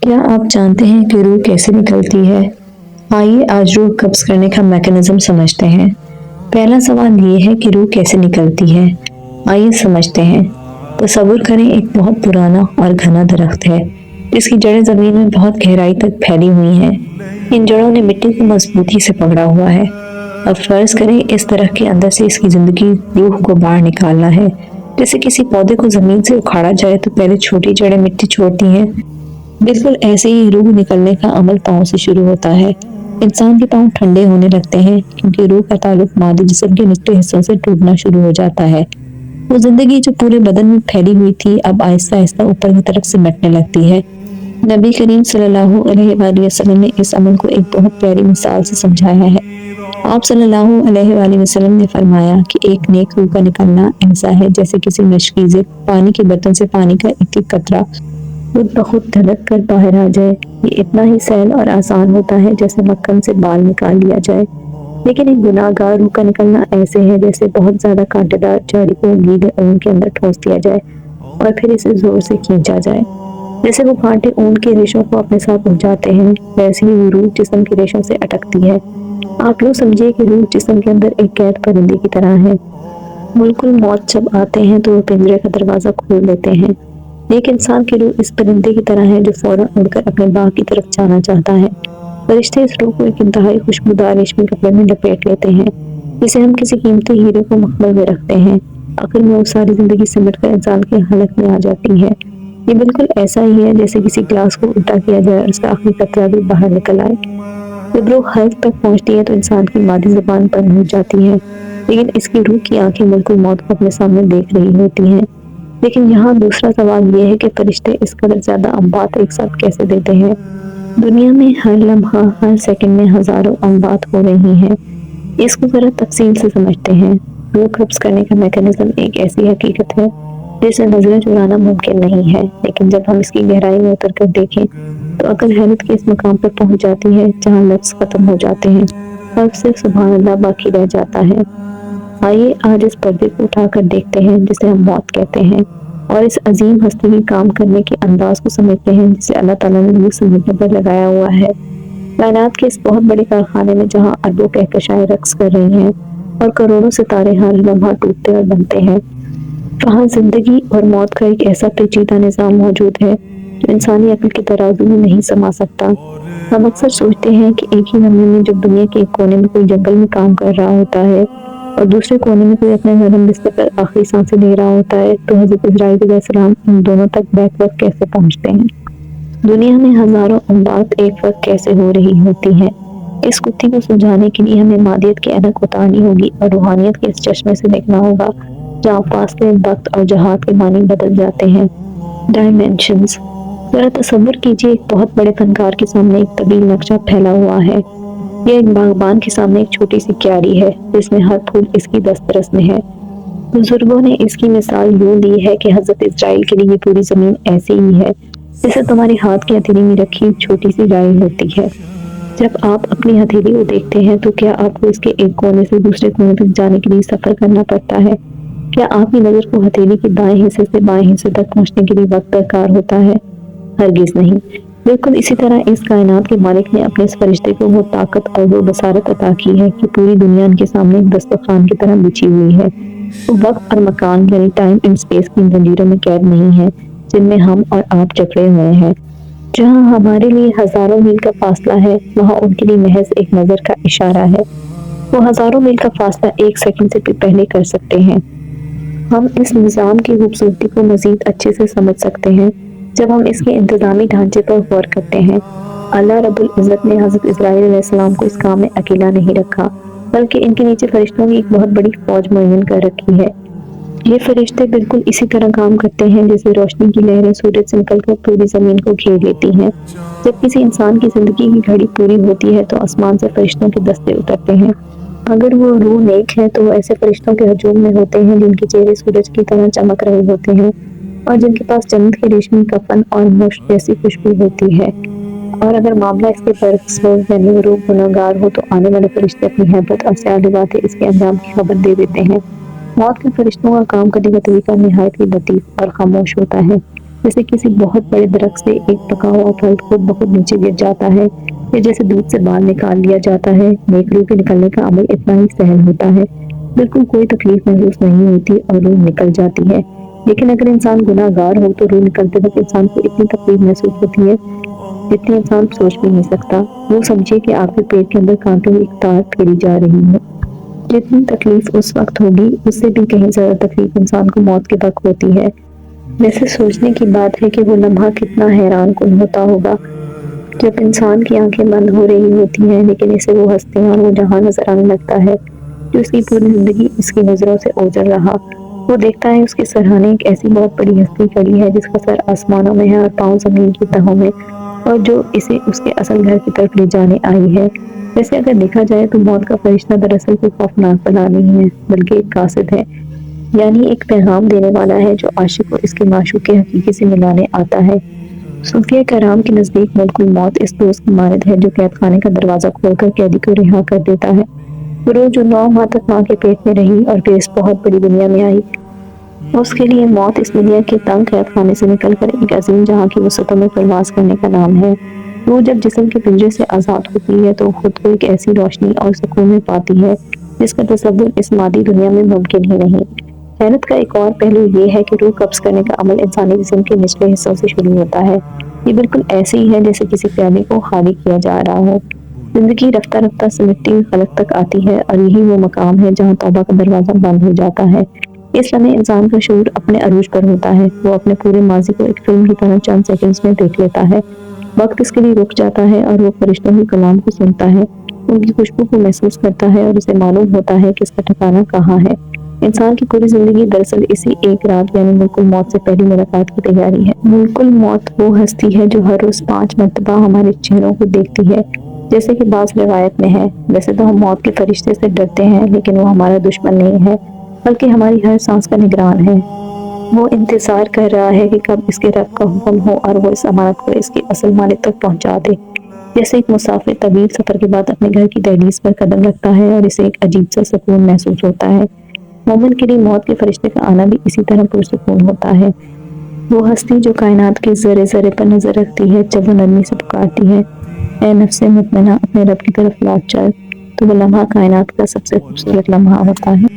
کیا آپ جانتے ہیں کہ روح کیسے نکلتی ہے؟ آئیے آج روح قبض کرنے کا میکانزم سمجھتے ہیں۔ پہلا سوال یہ ہے کہ روح کیسے نکلتی ہے؟ آئیے سمجھتے ہیں۔ تصور کریں ایک بہت پرانا اور گھنا درخت ہے جس کی جڑیں زمین میں بہت گہرائی تک پھیلی ہوئی ہیں۔ ان جڑوں نے مٹی کو مضبوطی سے پکڑا ہوا ہے۔ اب فرض کریں اس درخت کے اندر سے اس کی زندگی روح کو باہر نکالنا ہے۔ جیسے کسی پودے کو زمین سے اکھاڑا جائے تو پہلے چھوٹی جڑیں مٹی چھوڑتی ہیں، بالکل ایسے ہی روح نکلنے کا عمل پاؤں سے شروع ہوتا ہے۔ انسان کے پاؤں ٹھنڈے ہونے لگتے ہیں کیونکہ روح کا تعلق مادی جسم کے نچلے حصوں سے ٹوٹنا شروع ہو جاتا ہے۔ وہ زندگی جو پورے بدن میں پھیلی ہوئی تھی اب آہستہ آہستہ اوپر کی طرف سمٹنے لگتی ہے۔ نبی کریم صلی اللہ علیہ وآلہ وسلم نے اس عمل کو ایک بہت پیاری مثال سے سمجھایا ہے۔ آپ صلی اللہ علیہ وآلہ وسلم نے فرمایا کہ ایک نیک روح کا نکلنا ایسا ہے جیسے کسی مشکیزے پانی کے برتن سے پانی کا ایک ایک قطرہ خود بخود دھڑک کر باہر آ جائے۔ یہ اتنا ہی سہل اور آسان ہوتا ہے جیسے مکھن سے بال نکال لیا جائے، لیکن ایک گناہ گار روح کا نکلنا ایسے ہے جیسے بہت زیادہ کانٹے دار جھاڑی کو گیلے اون کے اندر ٹھونس دیا جائے اور پھر اسے زور سے کھینچا جائے۔ جیسے وہ کانٹے اون کے ریشوں کو اپنے ساتھ اٹھاتے ہیں، ویسے ہی وہ روح جسم کے ریشوں سے اٹکتی ہے۔ آپ یوں سمجھیے کہ روح جسم کے اندر ایک قید پرندے کی طرح ہے۔ ملک الموت جب آتے ہیں تو وہ پنجرے کا دروازہ کھول دیتے ہیں۔ ایک انسان کی روح اس پرندے کی طرح ہے جو فوراً اڑ کر اپنے باغ کی طرف جانا چاہتا ہے۔ فرشتے اس روح کو ایک انتہائی خوشبودار ریشمی کپڑے میں لپیٹ لیتے ہیں جسے ہم کسی قیمتی ہیرے کو مخمل میں رکھتے ہیں۔ آخر میں وہ ساری زندگی سمٹ کر انسان کے حلق میں آ جاتی ہے۔ یہ بالکل ایسا ہی ہے جیسے کسی گلاس کو الٹا کیا جائے اور اس کا آخری قطرہ بھی باہر نکل آئے۔ جب روح حلق تک پہنچتی ہے تو انسان کی مادی زبان بند ہو جاتی ہے، لیکن اس کی روح کی آنکھیں ملک الموت کو اپنے سامنے دیکھ رہی ہوتی ہیں۔ لیکن یہاں دوسرا سوال یہ ہے کہ فرشتے اس قدر زیادہ انبات ایک ساتھ کیسے دیتے ہیں؟ دنیا میں ہر لمحہ ہر سیکنڈ میں ہزاروں انبات ہو رہی ہیں۔ اس کو ذرا تفصیل سے سمجھتے ہیں۔ روح قبض کرنے کا میکانزم ایک ایسی حقیقت ہے جسے نظریں چرانا ممکن نہیں ہے، لیکن جب ہم اس کی گہرائی میں اتر کر دیکھیں تو عقل حیرت کے اس مقام پر پہنچ جاتی ہے جہاں لفظ ختم ہو جاتے ہیں اور صرف سبحان اللہ باقی رہ جاتا ہے۔ آئیے آج اس پردے کو اٹھا کر دیکھتے ہیں جسے ہم موت کہتے ہیں، اور اس عظیم ہستی کے کام کرنے کے انداز کو سمجھتے ہیں جسے اللہ تعالیٰ نے روح سمجھنے پر لگایا ہوا ہے۔ کائنات کے اس بہت بڑے کارخانے میں جہاں اربوں کہکشائیں رقص کر رہی ہیں اور کروڑوں ستارے ہر لمحہ ٹوٹتے اور بنتے ہیں، وہاں زندگی اور موت کا ایک ایسا پیچیدہ نظام موجود ہے جو انسانی عقل کے ترازو میں نہیں سما سکتا۔ ہم اکثر سوچتے ہیں کہ ایک ہی لمحے میں جب دنیا کے ایک کونے میں کوئی جنگل میں کام کر رہا ہوتا ہے اور دوسرے کونے میں کوئی اپنے نرم بستر پر آخری سانسیں لے رہا ہوتا ہے تو حضرت اسرائیل علیہ السلام ان دونوں تک بیک وقت کیسے پہنچتے ہیں؟ دنیا میں ہزاروں انبات ایک وقت کیسے ہو رہی ہوتی ہیں؟ اس گتھی کو سلجھانے کے لیے ہمیں مادیت کی اینک اتارنی ہوگی اور روحانیت کے اس چشمے سے دیکھنا ہوگا جہاں فاصلے وقت اور جہات کے معنی بدل جاتے ہیں۔ ڈائمینشنز۔ ذرا تصور کیجئے ایک بہت بڑے فنکار کے سامنے ایک طویل نقشہ پھیلا ہوا ہے، یا ایک باغبان کے سامنے ایک چھوٹی سی کیاری ہے جس میں ہر پھول اس کی دسترس میں ہے۔ بزرگوں نے اس کی مثال یوں دی ہے کہ حضرت اسرائیل کے لیے پوری زمین ایسی ہی ہے جیسے تمہارے ہاتھ کی ہتھیلی میں رکھی ایک چھوٹی سی ڈائل ہوتی ہے۔ جب آپ اپنی ہتھیلی کو دیکھتے ہیں تو کیا آپ کو اس کے ایک کونے سے دوسرے کونے تک جانے کے لیے سفر کرنا پڑتا ہے؟ کیا آپ کی نظر کو ہتھیلی کے دائیں حصے سے بائیں حصے تک پہنچنے کے لیے وقت درکار ہوتا ہے؟ ہرگز نہیں۔ بالکل اسی طرح اس کائنات کے مالک نے اپنے اس فرشتے کو وہ طاقت اور وہ بصارت عطا کی ہے کہ پوری دنیا ان کے سامنے ایک دسترخوان کی طرح بچھی ہوئی ہے۔ وہ وقت اور مکان یعنی ٹائم اینڈ اسپیس کی زنجیروں میں قید نہیں ہے جن میں ہم اور آپ جکڑے ہوئے ہیں۔ جہاں ہمارے لیے ہزاروں میل کا فاصلہ ہے وہاں ان کے لیے محض ایک نظر کا اشارہ ہے۔ وہ ہزاروں میل کا فاصلہ ایک سیکنڈ سے بھی پہلے کر سکتے ہیں۔ ہم اس نظام کی خوبصورتی کو مزید اچھے سے سمجھ سکتے ہیں جب ہم اس کے انتظامی ڈھانچے پر غور کرتے ہیں۔ اللہ رب العزت نے حضرت اسرائیل علیہ السلام کو اس کام میں اکیلا نہیں رکھا، بلکہ ان کے نیچے فرشتوں کی ایک بہت بڑی فوج معین کر رکھی ہے۔ یہ فرشتے بالکل اسی طرح کام کرتے ہیں جیسے روشنی کی لہریں سورج سے نکل کر پوری زمین کو گھیر لیتی ہیں۔ جب کسی انسان کی زندگی کی گھڑی پوری ہوتی ہے تو آسمان سے فرشتوں کے دستے اترتے ہیں۔ اگر وہ روح نیک ہے تو وہ ایسے فرشتوں کے ہجوم میں ہوتے ہیں جن کے چہرے سورج کی طرح چمک رہے ہوتے ہیں اور جن کے پاس جنت کے ریشمی کفن اور مشک جیسی خوشبو ہوتی ہے۔ اور اگر معاملہ اس کے برعکس ہو یعنی وہ روح گنہگار ہو تو آنے والے فرشتے اپنی ہیبت اور سیاہ لباسیں اس کے انجام کی خبر دے دیتے ہیں۔ موت کے فرشتوں کا کام کرنے کا طریقہ نہایت ہی لطیف اور خاموش ہوتا ہے۔ جیسے کسی بہت بڑے درخت سے ایک پکا ہوا پھل خود بخود نیچے گر جاتا ہے، یا جیسے دودھ سے بال نکال لیا جاتا ہے۔ نیک روح کے نکلنے کا عمل اتنا ہی سہل ہوتا ہے، بالکل کوئی تکلیف محسوس نہیں ہوتی اور روح نکل جاتی ہے۔ لیکن اگر انسان گناہ گار ہو تو روح نکلتے وقت انسان کو اتنی تکلیف محسوس ہوتی ہے جتنی انسان سوچ بھی نہیں سکتا۔ وہ سمجھے کہ آخر پیٹ کے اندر کانٹوں کی ایک تار پھیری جا رہی ہے۔ جتنی تکلیف اس وقت ہوگی اس سے بھی کہیں زیادہ تکلیف انسان کو موت کے وقت ہوتی ہے۔ ویسے سوچنے کی بات ہے کہ وہ لمحہ کتنا حیران کن ہوتا ہوگا جب انسان کی آنکھیں بند ہو رہی ہوتی ہیں لیکن اسے وہ ہستیاں اور وہ جہاں نظر آنے لگتا ہے جو اس کی پوری زندگی اس کی نظروں سے اوجھل رہا۔ وہ دیکھتا ہے اس کے سرہانے ایک ایسی بہت بڑی ہستی کھڑی ہے جس کا سر آسمانوں میں ہے اور پاؤں زمین کی تہوں میں، اور جو اسے اس کے اصل گھر کی طرف لے جانے آئی ہے۔ ویسے اگر دیکھا جائے تو موت کا فرشتہ دراصل کوئی خوفناک بلا نہیں ہے بلکہ ایک قاصد ہے، یعنی ایک پیغام دینے والا ہے جو عاشق کو اس کے معشوق کے حقیقی سے ملانے آتا ہے۔ صوفیہ کرام کے نزدیک ملک الموت اس دوست کی مانند ہے جو قید خانے کا دروازہ کھول کر قیدی کو رہا کر دیتا ہے۔ وہ روز جو 9 ماہ تک ماں کے پیٹ میں رہی اور پھر اس بہت بڑی دنیا میں آئی، اس کے لیے موت اس دنیا کے تنگ قید خانے سے نکل کر ایک عظیم جہاں کی وسعتوں میں پرواز کرنے کا نام ہے۔ وہ جب جسم کے پنجرے سے آزاد ہوتی ہے تو خود کو ایک ایسی روشنی اور سکون میں پاتی ہے جس کا تصور اس مادی دنیا میں ممکن ہی نہیں۔ حیرت کا ایک اور پہلو یہ ہے کہ روح قبض کرنے کا عمل انسانی جسم کے نچلے حصوں سے شروع ہوتا ہے۔ یہ بالکل ایسے ہی ہے جیسے کسی پیالے کو خالی کیا جا رہا ہو۔ زندگی رفتہ رفتہ سمٹتی ہوئی خلق تک آتی ہے اور یہی وہ مقام ہے جہاں توبہ کا دروازہ بند ہو جاتا ہے۔ اس لمحے انسان کا شعور اپنے عروج پر ہوتا ہے۔ وہ اپنے پورے ماضی کو ایک فلم کی طرح چند سیکنڈز میں دیکھ لیتا ہے۔ وقت اس کے لیے رک جاتا ہے اور وہ فرشتوں کے کلام کو سنتا ہے، ان کی خوشبو کو محسوس کرتا ہے اور اسے معلوم ہوتا ہے کہ اس کا ٹھکانہ کہاں ہے۔ انسان کی پوری زندگی دراصل اسی ایک رات یعنی ملک الموت سے پہلی ملاقات کی تیاری ہے۔ ملک الموت وہ ہستی ہے جو ہر روز 5 مرتبہ ہمارے چہروں کو دیکھتی ہے، جیسے کہ بعض روایت میں ہے۔ ویسے تو ہم موت کے فرشتے سے ڈرتے ہیں لیکن وہ ہمارا دشمن نہیں ہے بلکہ ہماری ہر سانس کا نگران ہے۔ وہ انتظار کر رہا ہے کہ کب اس کے رب کا حکم ہو اور وہ اس امانت کو اس کے اصل مالک تک پہنچا دے۔ جیسے ایک مسافر طویل سفر کے بعد اپنے گھر کی دہلیز پر قدم رکھتا ہے اور اسے ایک عجیب سا سکون محسوس ہوتا ہے، مومن کے لیے موت کے فرشتے کا آنا بھی اسی طرح پرسکون ہوتا ہے۔ وہ ہستی جو کائنات کے ذرے ذرے پر نظر رکھتی ہے، جب وہ نرمی سے پکارتی ہے، اے نفس مطمئنہ اپنے رب کی طرف لوٹ چل، تو وہ لمحہ کائنات کا سب سے خوبصورت لمحہ ہوتا ہے۔